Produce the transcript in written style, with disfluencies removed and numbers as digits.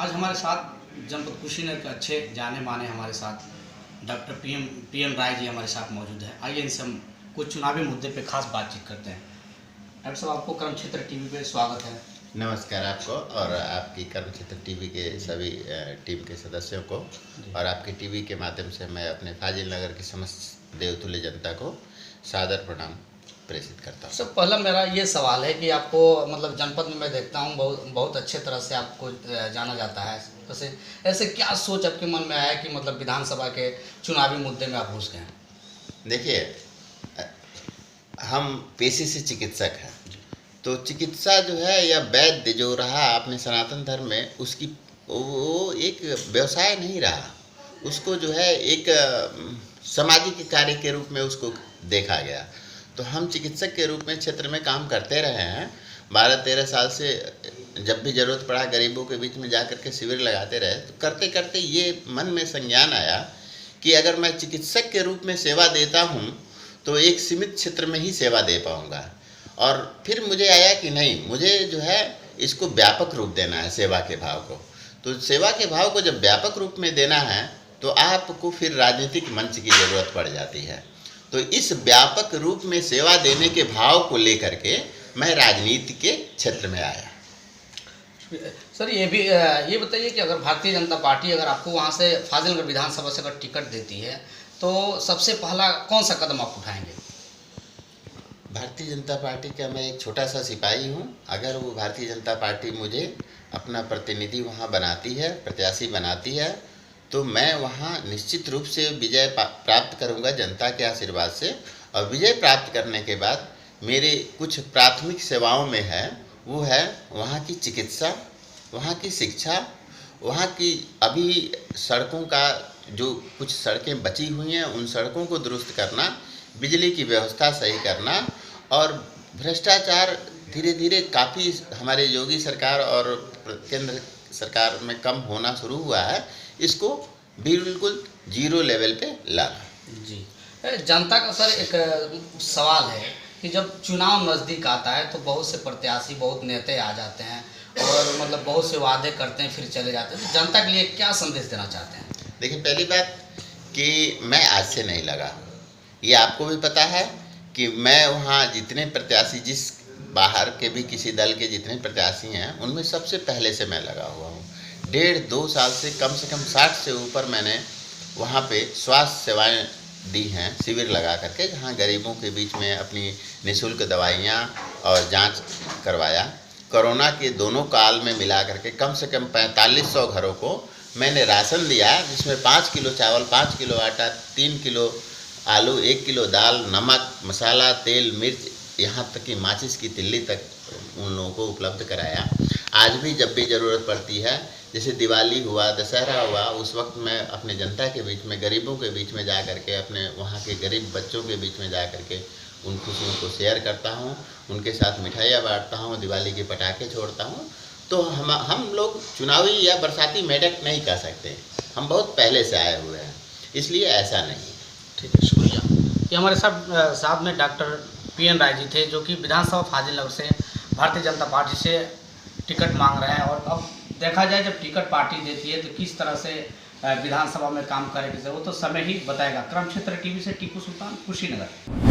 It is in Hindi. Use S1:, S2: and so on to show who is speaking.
S1: आज हमारे साथ जनपद कुशीनगर के अच्छे जाने माने हमारे साथ डॉक्टर पीएन राय जी हमारे साथ मौजूद हैं। आइए इनसे हम कुछ चुनावी मुद्दे पे खास बातचीत करते हैं। डॉक्टर साहब, आपको कर्म क्षेत्र टीवी पे स्वागत है।
S2: नमस्कार आपको और आपकी कर्म क्षेत्र टीवी के सभी टीम के सदस्यों को, और आपके टीवी के माध्यम से मैं अपने फाजिल नगर की समस्त देवतुल्य जनता को सादर प्रणाम प्रेषित करता हूँ।
S1: सबसे पहला मेरा ये सवाल है कि आपको मतलब जनपद में मैं देखता हूँ बहुत अच्छे तरह से आपको जाना जाता है। वैसे ऐसे क्या सोच आपके मन में आया कि मतलब विधानसभा के चुनावी मुद्दे में आप घुस गए?
S2: देखिए, हम पेशे से चिकित्सक हैं, तो चिकित्सा जो है या वैद्य जो रहा अपने सनातन धर्म में, उसकी वो एक व्यवसाय नहीं रहा। उसको जो है एक सामाजिक कार्य के रूप में उसको देखा गया। तो हम चिकित्सक के रूप में क्षेत्र में काम करते रहे हैं 12-13 साल से। जब भी ज़रूरत पड़ा गरीबों के बीच में जा कर के शिविर लगाते रहे। तो करते करते ये मन में संज्ञान आया कि अगर मैं चिकित्सक के रूप में सेवा देता हूँ तो एक सीमित क्षेत्र में ही सेवा दे पाऊँगा। और फिर मुझे आया कि नहीं, मुझे जो है इसको व्यापक रूप देना है सेवा के भाव को। तो सेवा के भाव को जब व्यापक रूप में देना है तो आपको फिर राजनीतिक मंच की ज़रूरत पड़ जाती है। तो इस व्यापक रूप में सेवा देने के भाव को लेकर के मैं राजनीति के क्षेत्र में आया।
S1: सर, ये बताइए कि अगर भारतीय जनता पार्टी अगर आपको वहाँ से फाजिलनगर विधानसभा से अगर टिकट देती है तो सबसे पहला कौन सा कदम आप उठाएंगे?
S2: भारतीय जनता पार्टी का मैं एक छोटा सा सिपाही हूँ। अगर वो भारतीय जनता पार्टी मुझे अपना प्रतिनिधि वहाँ बनाती है, प्रत्याशी बनाती है, तो मैं वहाँ निश्चित रूप से विजय प्राप्त करूँगा जनता के आशीर्वाद से। और विजय प्राप्त करने के बाद मेरे कुछ प्राथमिक सेवाओं में है, वो है वहाँ की चिकित्सा, वहाँ की शिक्षा, वहाँ की अभी सड़कों का जो कुछ सड़कें बची हुई हैं उन सड़कों को दुरुस्त करना, बिजली की व्यवस्था सही करना, और भ्रष्टाचार धीरे धीरे काफ़ी हमारे योगी सरकार और केंद्र सरकार में कम होना शुरू हुआ है, इसको बिल्कुल जीरो लेवल पे लाना।
S1: जी, जनता का सर एक सवाल है कि जब चुनाव नज़दीक आता है तो बहुत से प्रत्याशी, बहुत नेता आ जाते हैं और मतलब बहुत से वादे करते हैं फिर चले जाते हैं। तो जनता के लिए क्या संदेश देना चाहते हैं?
S2: देखिए, पहली बात कि मैं आज से नहीं लगा, ये आपको भी पता है कि मैं वहाँ जितने प्रत्याशी, जिस बाहर के भी किसी दल के जितने प्रत्याशी हैं, उनमें सबसे पहले से मैं लगा हुआ हूँ। 1.5-2 साल से कम 60 से ऊपर मैंने वहाँ पे स्वास्थ्य सेवाएं दी हैं, शिविर लगा करके, जहाँ गरीबों के बीच में अपनी निःशुल्क दवाइयाँ और जांच करवाया। कोरोना के दोनों काल में मिला करके कम से कम 4500 घरों को मैंने राशन दिया, जिसमें 5 किलो चावल, 5 किलो आटा, 3 किलो आलू, 1 किलो दाल, नमक, मसाला, तेल, मिर्च, यहाँ तक कि माचिस की तिल्ली तक उन लोगों को उपलब्ध कराया। आज भी जब भी ज़रूरत पड़ती है, जैसे दिवाली हुआ, दशहरा हुआ, उस वक्त मैं अपने जनता के बीच में, गरीबों के बीच में जा कर के, अपने वहाँ के गरीब बच्चों के बीच में जा कर के उन खुशियों को शेयर करता हूँ, उनके साथ मिठाइयाँ बांटता हूँ, दिवाली के पटाखे छोड़ता हूँ। तो हम लोग चुनावी या बरसाती मेढक नहीं कह सकते, हम बहुत पहले से आए हुए हैं, इसलिए ऐसा नहीं।
S1: ठीक है, शुक्रिया। ये हमारे साथ में डॉक्टर पीएन राय जी थे, जो कि विधानसभा फाजिलनगर से भारतीय जनता पार्टी से टिकट मांग रहे हैं। और अब देखा जाए जब टिकट पार्टी देती है तो किस तरह से विधानसभा में काम करेगी, वो तो समय ही बताएगा। कर्म क्षेत्र टीवी से टीपू सुल्तान, कुशीनगर।